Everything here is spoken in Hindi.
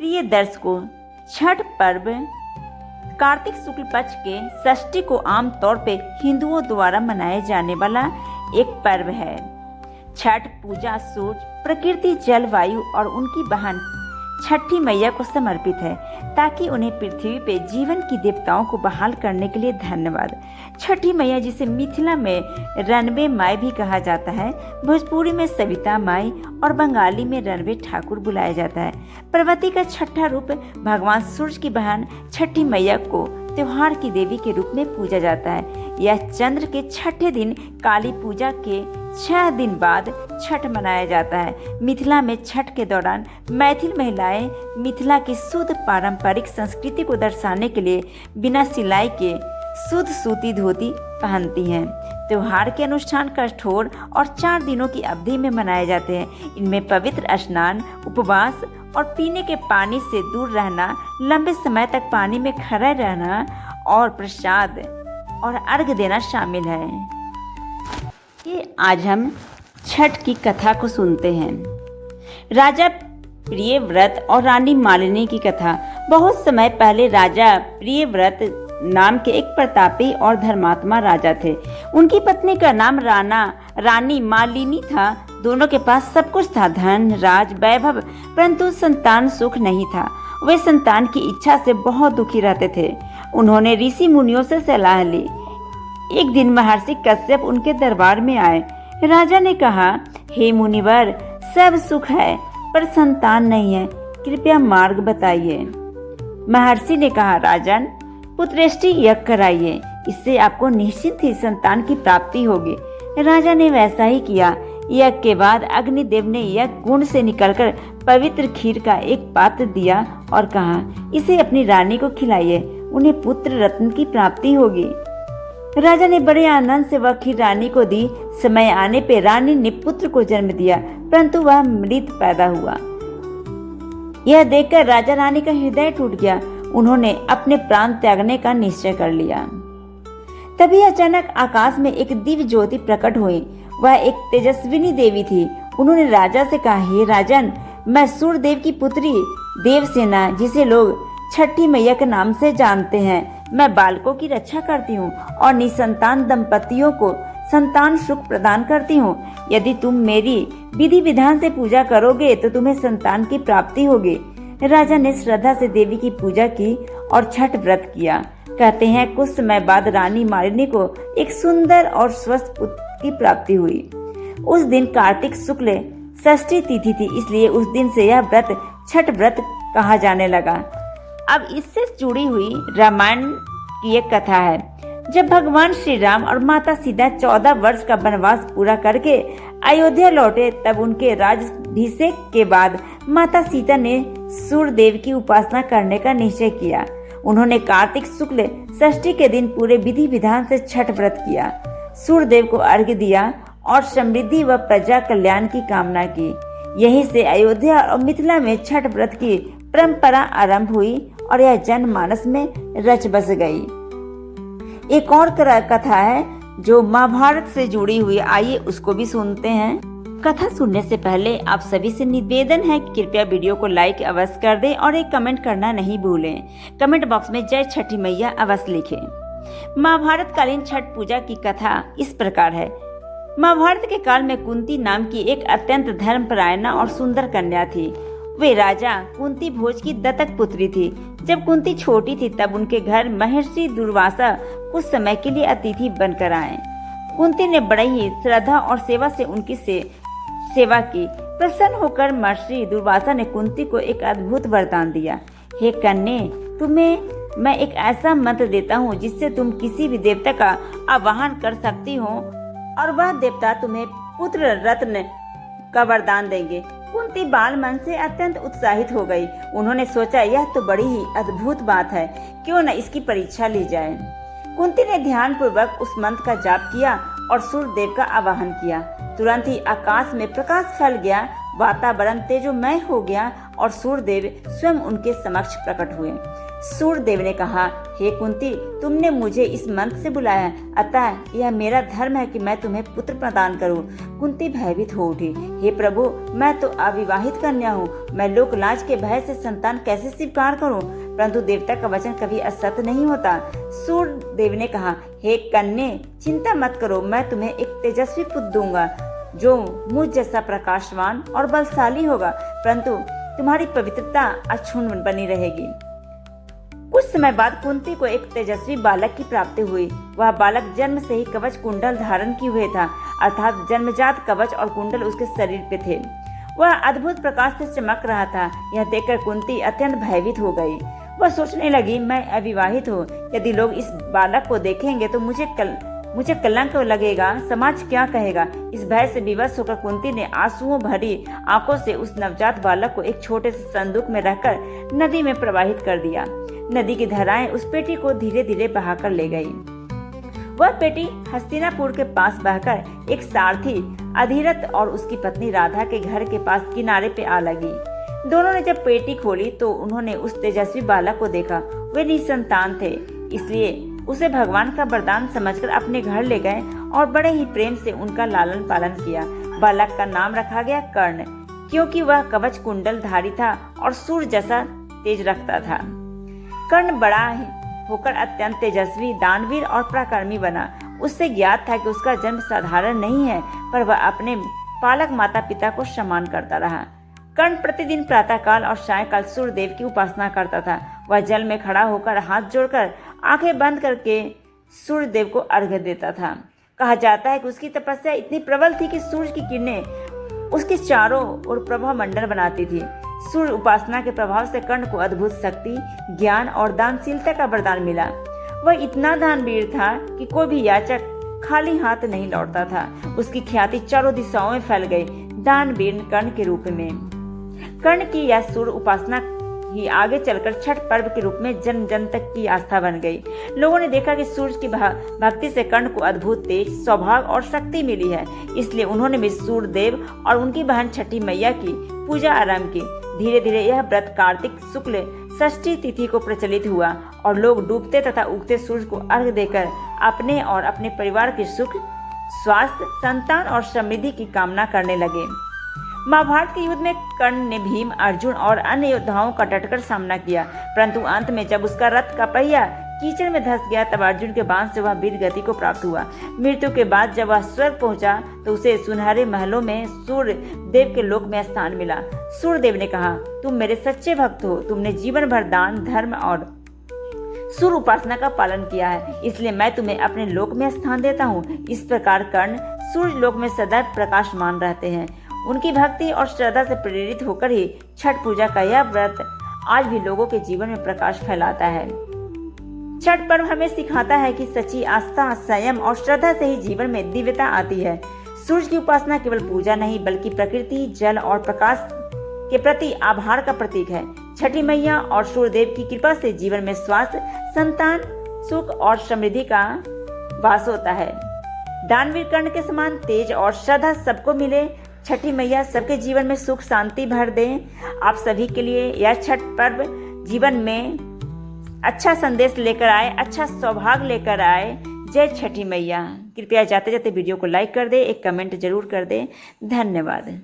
प्रिय दर्शकों, छठ पर्व कार्तिक शुक्ल पक्ष के षष्ठी को आमतौर पे हिंदुओं द्वारा मनाए जाने वाला एक पर्व है। छठ पूजा सूरज, प्रकृति, जलवायु और उनकी बहन छठी मैया को समर्पित है ताकि उन्हें पृथ्वी पे जीवन की देवताओं को बहाल करने के लिए धन्यवाद। छठी मैया, जिसे मिथिला में रनबे माई भी कहा जाता है, भोजपुरी में सविता माई और बंगाली में रनबे ठाकुर बुलाया जाता है। पार्वती का छठा रूप भगवान सूरज की बहन छठी मैया को त्योहार की देवी के रूप में पूजा जाता है। यह चंद्र के छठे दिन काली पूजा के 6 दिन बाद छठ मनाया जाता है। मिथिला में छठ के दौरान मैथिल महिलाएं मिथिला की शुद्ध पारंपरिक संस्कृति को दर्शाने के लिए बिना सिलाई के शुद्ध सूती धोती पहनती हैं। त्योहार के अनुष्ठान कठोर और 4 दिनों की अवधि में मनाए जाते हैं। इनमें पवित्र स्नान, उपवास और पीने के पानी से दूर रहना, लंबे समय तक पानी में खड़े रहना और प्रसाद और अर्घ्य देना शामिल है। ये आज हम छठ की कथा को सुनते हैं। राजा प्रियव्रत और रानी मालिनी की कथा। बहुत समय पहले राजा प्रियव्रत नाम के एक प्रतापी और धर्मात्मा राजा थे। उनकी पत्नी का नाम रानी मालिनी था। दोनों के पास सब कुछ था, धन, राज, वैभव, परंतु संतान सुख नहीं था। वे संतान की इच्छा से बहुत दुखी रहते थे। उन्होंने ऋषि मुनियों से सलाह ली। एक दिन महर्षि कश्यप उनके दरबार में आए। राजा ने कहा, हे मुनिवर, सब सुख है पर संतान नहीं है, कृपया मार्ग बताइए। महर्षि ने कहा, राजन, पुत्रेष्टि यज्ञ कराइए, इससे आपको निश्चित ही संतान की प्राप्ति होगी। राजा ने वैसा ही किया। यज्ञ के बाद अग्निदेव ने यज्ञ कुंड से निकलकर पवित्र खीर का एक पात्र दिया और कहा, इसे अपनी रानी को खिलाइए, उन्हें पुत्र रत्न की प्राप्ति होगी। राजा ने बड़े आनंद से वह खीर रानी को दी। समय आने पे रानी ने पुत्र को जन्म दिया, परंतु वह मृत पैदा हुआ। यह देखकर राजा रानी का हृदय टूट गया। उन्होंने अपने प्राण त्यागने का निश्चय कर लिया। तभी अचानक आकाश में एक दिव्य ज्योति प्रकट हुई। वह एक तेजस्विनी देवी थी। उन्होंने राजा से कहा, हे राजन, मैं सूर्यदेव की पुत्री देवसेना, जिसे लोग छठी मैया के नाम से जानते हैं, मैं बालकों की रक्षा करती हूँ और निसंतान दंपतियों को संतान सुख प्रदान करती हूँ। यदि तुम मेरी विधि विधान से पूजा करोगे तो तुम्हें संतान की प्राप्ति होगी। राजा ने श्रद्धा से देवी की पूजा की और छठ व्रत किया। कहते हैं कुछ समय बाद रानी मालिनी को एक सुंदर और स्वस्थ पुत्र की प्राप्ति हुई। उस दिन कार्तिक शुक्ल षष्ठी तिथि थी, इसलिए उस दिन से यह व्रत छठ व्रत कहा जाने लगा। अब इससे जुड़ी हुई रामायण की एक कथा है। जब भगवान श्री राम और माता सीता 14 वर्ष का वनवास पूरा करके अयोध्या लौटे, तब उनके राज्याभिषेक के बाद माता सीता ने सूर्यदेव की उपासना करने का निश्चय किया। उन्होंने कार्तिक शुक्ल षष्ठी के दिन पूरे विधि विधान से छठ व्रत किया, सूर्यदेव को अर्घ्य दिया और समृद्धि व प्रजा कल्याण की कामना की। यहीं से अयोध्या और मिथिला में छठ व्रत की परंपरा आरंभ हुई और यह जनमानस में रच बस गई। एक और कथा है जो महाभारत से जुड़ी हुई, आइए उसको भी सुनते हैं। कथा सुनने से पहले आप सभी से निवेदन है कि कृपया वीडियो को लाइक अवश्य कर दें और एक कमेंट करना नहीं भूलें। कमेंट बॉक्स में जय छठी मैया अवश्य लिखें। महाभारत कालीन छठ पूजा की कथा इस प्रकार है। महाभारत के काल में कुंती नाम की एक अत्यंत धर्मपरायणा और सुंदर कन्या थी। वे राजा कुंती भोज की दत्तक पुत्री थी। जब कुंती छोटी थी तब उनके घर महर्षि दुर्वासा कुछ समय के लिए अतिथि बनकर आए। कुंती ने बड़ी ही श्रद्धा और सेवा से उनकी सेवा की। प्रसन्न होकर महर्षि दुर्वासा ने कुंती को एक अद्भुत वरदान दिया। हे कन्ये, तुम्हें मैं एक ऐसा मंत्र देता हूँ जिससे तुम किसी भी देवता का आवाहन कर सकती हो और वह देवता तुम्हें पुत्र रत्न का वरदान देंगे। कुंती बाल मन से अत्यंत उत्साहित हो गई। उन्होंने सोचा, यह तो बड़ी ही अद्भुत बात है, क्यों न इसकी परीक्षा ली जाए। कुंती ने ध्यान पूर्वक उस मंत्र का जाप किया और सूर्यदेव का आवाहन किया। तुरंत ही आकाश में प्रकाश फैल गया, वातावरण तेजोमय हो गया और सूर्यदेव स्वयं उनके समक्ष प्रकट हुए। सूर्यदेव ने कहा, हे कुंती, तुमने मुझे इस मंत्र से बुलाया, अतः यह मेरा धर्म है कि मैं तुम्हें पुत्र प्रदान करूं। कुंती भयभीत हो उठी, हे प्रभु, मैं तो अविवाहित कन्या हूँ, मैं लोकलाज के भय से संतान कैसे स्वीकार करूं? परंतु देवता का वचन कभी असत्य नहीं होता। सूर्यदेव ने कहा, हे कन्ये, चिंता मत करो, मैं तुम्हें एक तेजस्वी पुत्र दूंगा जो मुझ जैसा प्रकाशवान और बलशाली होगा, परंतु तुम्हारी पवित्रता अक्षुण्ण बनी रहेगी। कुछ समय बाद कुंती को एक तेजस्वी बालक की प्राप्ति हुई। वह बालक जन्म से ही कवच कुंडल धारण किए हुए था, अर्थात जन्मजात कवच और कुंडल उसके शरीर पे थे। वह अद्भुत प्रकाश से चमक रहा था। यह देखकर कुंती अत्यंत भयभीत हो गई। वह सोचने लगी, मैं अविवाहित हूँ, यदि लोग इस बालक को देखेंगे तो मुझे कलंक लगेगा, समाज क्या कहेगा? इस भय से विवश होकर कुंती ने आंसुओं भरी आंखों से उस नवजात बालक को एक छोटे से संदूक में रखकर नदी में प्रवाहित कर दिया। नदी की धाराएं उस पेटी को धीरे धीरे बहाकर ले गई। वह पेटी हस्तिनापुर के पास बहकर एक सारथी अधिरथ और उसकी पत्नी राधा के घर के पास किनारे पे आ लगी। दोनों ने जब पेटी खोली तो उन्होंने उस तेजस्वी बालक को देखा। वे निसंतान थे, इसलिए उसे भगवान का वरदान समझकर अपने घर ले गए और बड़े ही प्रेम से उनका लालन पालन किया। बालक का नाम रखा गया कर्ण, क्योंकि वह कवच कुंडल धारी था और सूर्य जैसा तेज रखता था। कर्ण बड़ा होकर अत्यंत तेजस्वी, दानवीर और पराक्रमी बना। उससे ज्ञात था कि उसका जन्म साधारण नहीं है, पर वह अपने पालक माता पिता को सम्मान करता रहा। कर्ण प्रतिदिन प्रातःकाल और सायंकाल सूर्यदेव की उपासना करता था। वह जल में खड़ा होकर हाथ जोड़कर आंखें बंद करके सूर्यदेव को अर्घ्य देता था। कहा जाता है कि उसकी तपस्या इतनी प्रबल थी कि सूर्य की किरणें उसके चारों ओर प्रभा मंडल बनाती थी। सूर्य उपासना के प्रभाव से कर्ण को अद्भुत शक्ति, ज्ञान और दानशीलता का वरदान मिला। वह इतना दानवीर था कि कोई भी याचक खाली हाथ नहीं लौटता था। उसकी ख्याति चारों दिशाओं में फैल गई, दानवीर कर्ण के रूप में। कर्ण की यह सूर्य उपासना ही आगे चलकर छठ पर्व के रूप में जन जन तक की आस्था बन गई। लोगों ने देखा कि सूर्य की भक्ति से कर्ण को अद्भुत तेज, सौभाग्य और शक्ति मिली है, इसलिए उन्होंने भी सूर्यदेव और उनकी बहन छठी मैया की पूजा आरंभ की। धीरे धीरे यह व्रत कार्तिक शुक्ल षष्ठी तिथि को प्रचलित हुआ और लोग डूबते तथा उगते सूर्य को अर्घ्य देकर अपने और अपने परिवार के सुख, स्वास्थ्य, संतान और समृद्धि की कामना करने लगे। महाभारत के युद्ध में कर्ण ने भीम, अर्जुन और अन्य योद्धाओं का डटकर सामना किया, परंतु अंत में जब उसका रथ का पहिया कीचड़ में धंस गया तब अर्जुन के बाण से वह वीर गति को प्राप्त हुआ। मृत्यु के बाद जब वह स्वर्ग पहुंचा तो उसे सुनहरे महलों में सूर्य देव के लोक में स्थान मिला। सूर्यदेव ने कहा, तुम मेरे सच्चे भक्त हो, तुमने जीवन भर दान, धर्म और सूर्य उपासना का पालन किया है, इसलिए मैं तुम्हें अपने लोक में स्थान देता हूँ। इस प्रकार कर्ण सूर्य लोक में सदैव प्रकाशमान रहते हैं। उनकी भक्ति और श्रद्धा से प्रेरित होकर ही छठ पूजा का यह व्रत आज भी लोगों के जीवन में प्रकाश फैलाता है। छठ पर्व हमें सिखाता है कि सच्ची आस्था, संयम और श्रद्धा से ही जीवन में दिव्यता आती है। सूर्य की उपासना केवल पूजा नहीं बल्कि प्रकृति, जल और प्रकाश के प्रति आभार का प्रतीक है। छठी मैया और सूर्यदेव की कृपा से जीवन में स्वास्थ्य, संतान, सुख और समृद्धि का वास होता है। दानवीर कर्ण के समान तेज और श्रद्धा सबको मिले। छठी मैया सबके जीवन में सुख शांति भर दें। आप सभी के लिए यह छठ पर्व जीवन में अच्छा संदेश लेकर आए, अच्छा सौभाग्य लेकर आए। जय छठी मैया। कृपया जाते जाते वीडियो को लाइक कर दे, एक कमेंट जरूर कर दे। धन्यवाद।